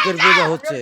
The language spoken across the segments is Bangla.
দুর্গের পূজা হচ্ছে।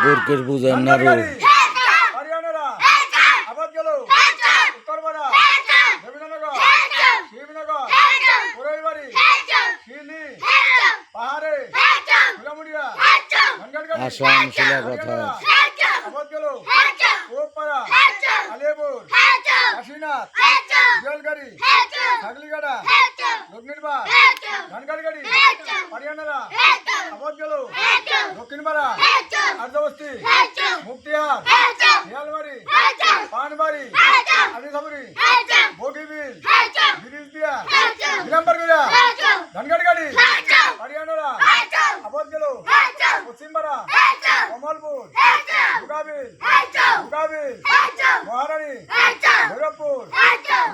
দুর্গের পূজার নাড়ু আসাম শিলাপথর দক্ষিণ পাড়া সাবরি বগিবিল ব্রিজ দিয়া বিলম্বর গিয়া ধানগাড়ি গাড়ি হরিয়ানারা আবদ গেল পশ্চিমপাড়া কমলপুর দুগাবিল মহারানী ভৈরবপুর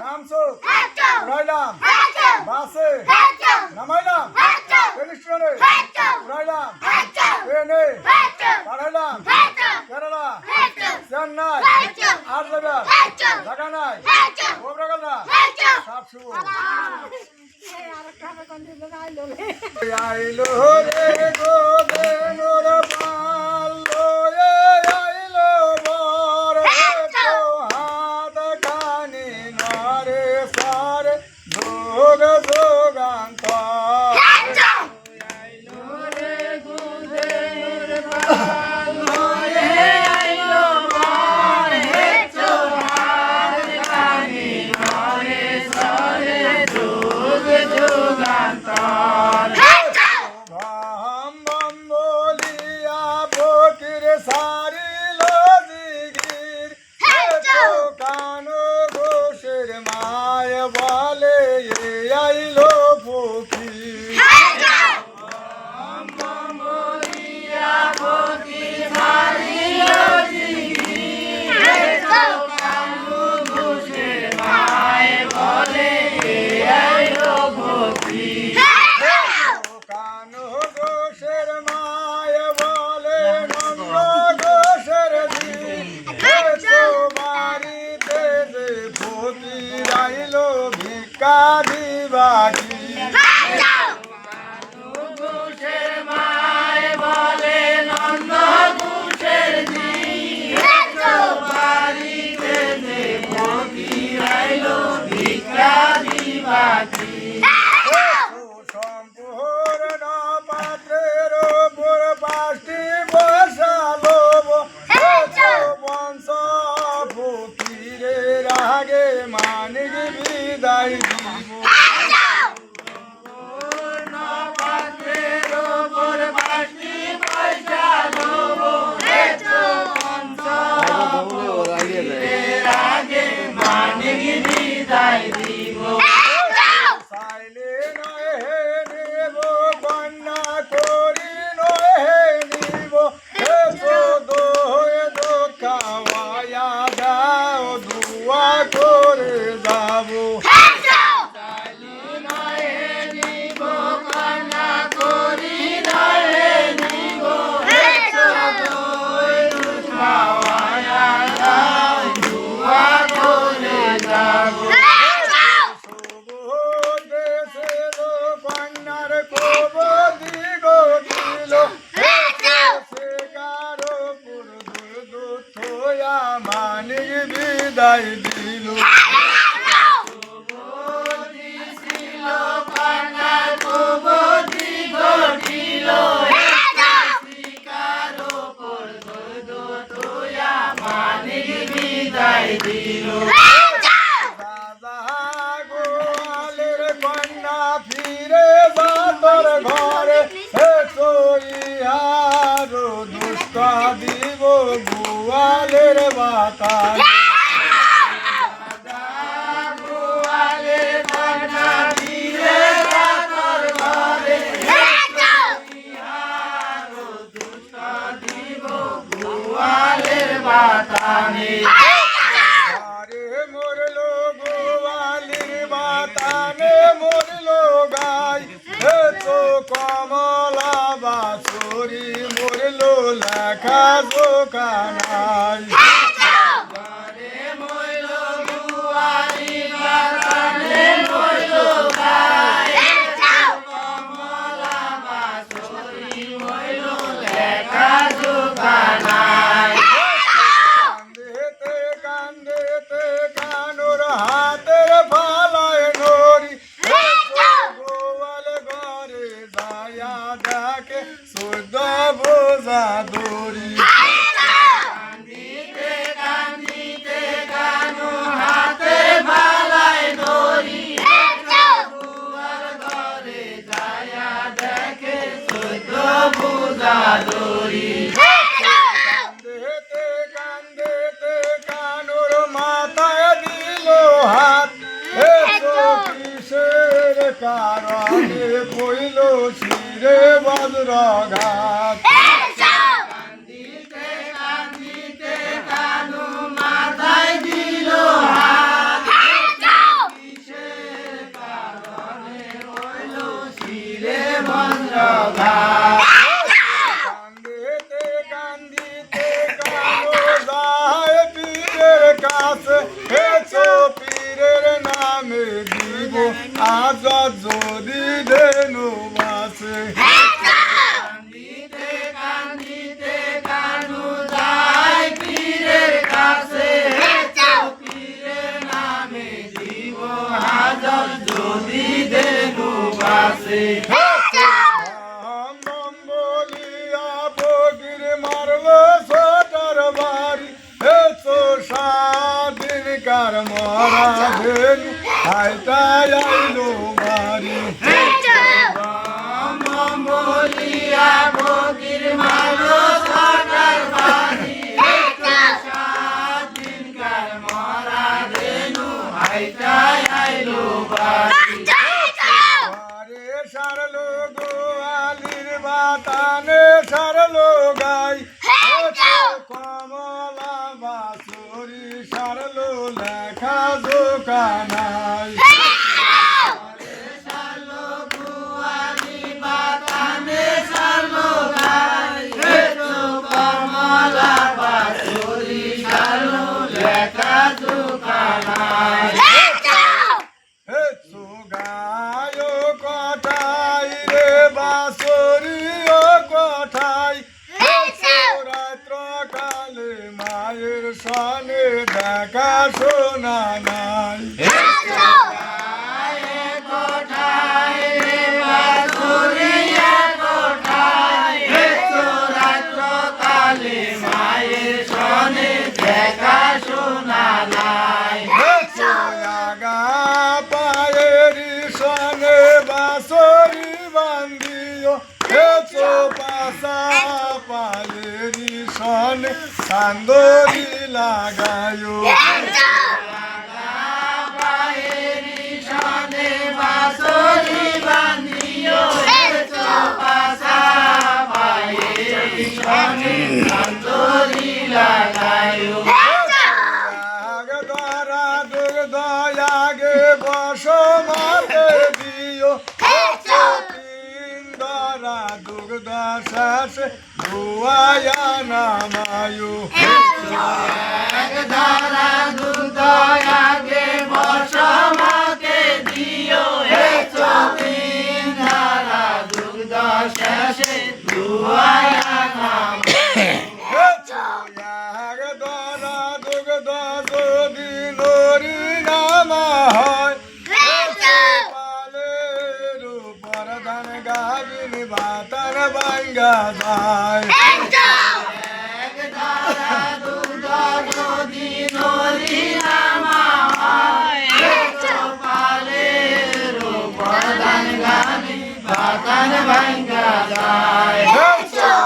নামচোক উড়াইলাম বাসে নামাইলাম ট্রেন স্টেশনে উড়াইলাম ট্রেনে পাঠাইলাম কেরালা চেন্নাই আট লেবার ঢাকা নাই গোবরাগালা সাতশো আইলো রে গোদেনোর পাল্লো আইলো বর হাত কানি নরে সারে যোগ যোগান্ত দিব গুয়ালের বাতাস আরে মরলো গোয়ালির বাতানে মরলো গাই হে তো কমলা বাসুরি মরলো লেখা দোকানাই কান্দে কানুর মাথায় দিল হাত হে কিসের কারণে কইল শিরে বজ্রঘাত কান্দিতে কান্দিতে কানো যায় পীরের কাছে হে পীরের নামে দিব আজ যদি দেনু বাসে বলিয়া ফকির মারলো ছোটার বাড়ি হে স্বাধীন কার মরা ধেনু হাইটা আইলো বাড়ি আরে সারলো গোয়ালির বাতানে সারলো গাই কমলা বাসুরি সারলো লেখা দোকানাই হে গায় কটাই রে বাসুরি ও কটাই রাত্র কালে মায়ের সনে দেখা শোনা নাই আগা পায়েরি সনে বাসরি বান্দিও হে পাশা পায়েরি সনে সান্দরি লাগায়ো ধরা দুগ্ধ আগে বসমাতে দিও ধরা দুগ্ধ শেষে ধুয়ায়া নামায়ু ধরা দুগ্ধ যদি নরি নামা হয় পালের উপর ধান গাবিন বাতার ভাঙ্গা যায়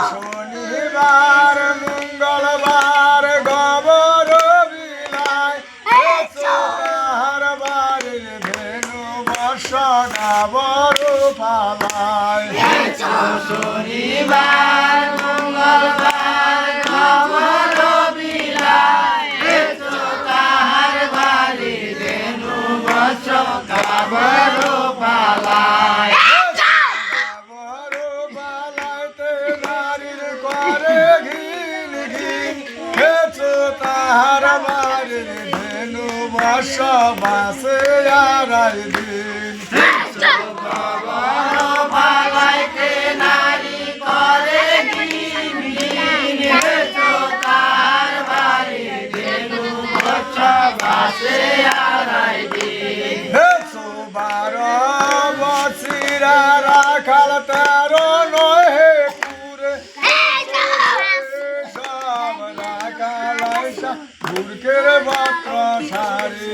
শনিবার মঙ্গলবার গবর বিলায় তাহার বাড়ির ধেনু বর্ষ গাবর পালায় গাবর পালাইতে নারীর করে ঘিন ঘিন হেছো তাহার বাড়ির ধেনু বর্ষ বাসে আড়াই দিন হেছো 12 বছিরা রাখাল 13 নয় হে পুরে সব রাখাল আইসা বুড়কের বাক্র সারি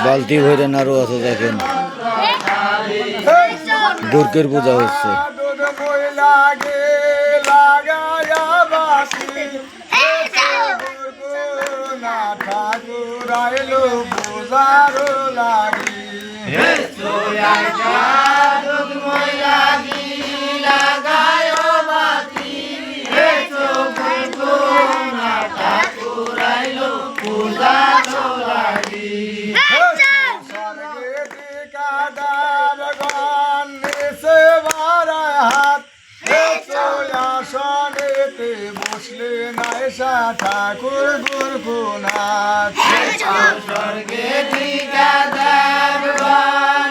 বালতি ভরে নাড়ু আছে দেখেন। গোরকের পূজা হচ্ছে। দুধ মই লাগে লাগায়া বাতি না ঠাকুর আইলো পূজার লাগি স্বর্গে ঠিকাদার গণ নিচে বাড়ায় হাত আসনেতে বসলে নাইসা ঠাকুর গুরগুনাথ স্বর্গে ঠিকাদার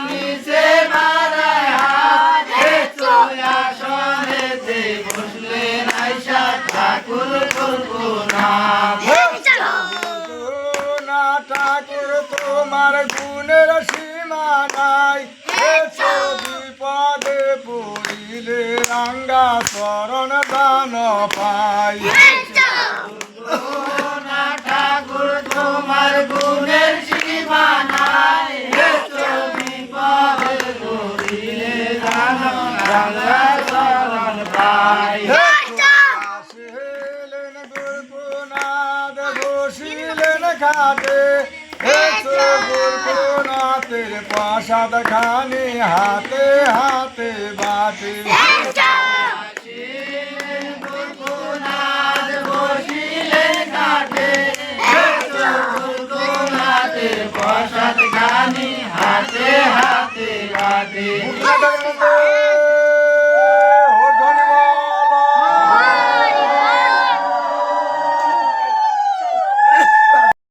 নিচে মারায় হাত আসনেতে বসলে নাইসা ঠাকুর গুরগুনাথ না ঠাকুর তোমার গুণের সীমা নাই বিপদে পড়িলে রাঙ্গা চরণ দান পাই ঠাকুর তোমার গুণের সীমা নাই বিপদে পড়িলে রাঙ্গা চরণ পাই আসিলেন গুরগুনাথ বসিলেন খাটে গুরগুনাথের প্রসাদ খানি হাতে হাতে বাটে প্রসাদ গানি হাতে হাতে বাটে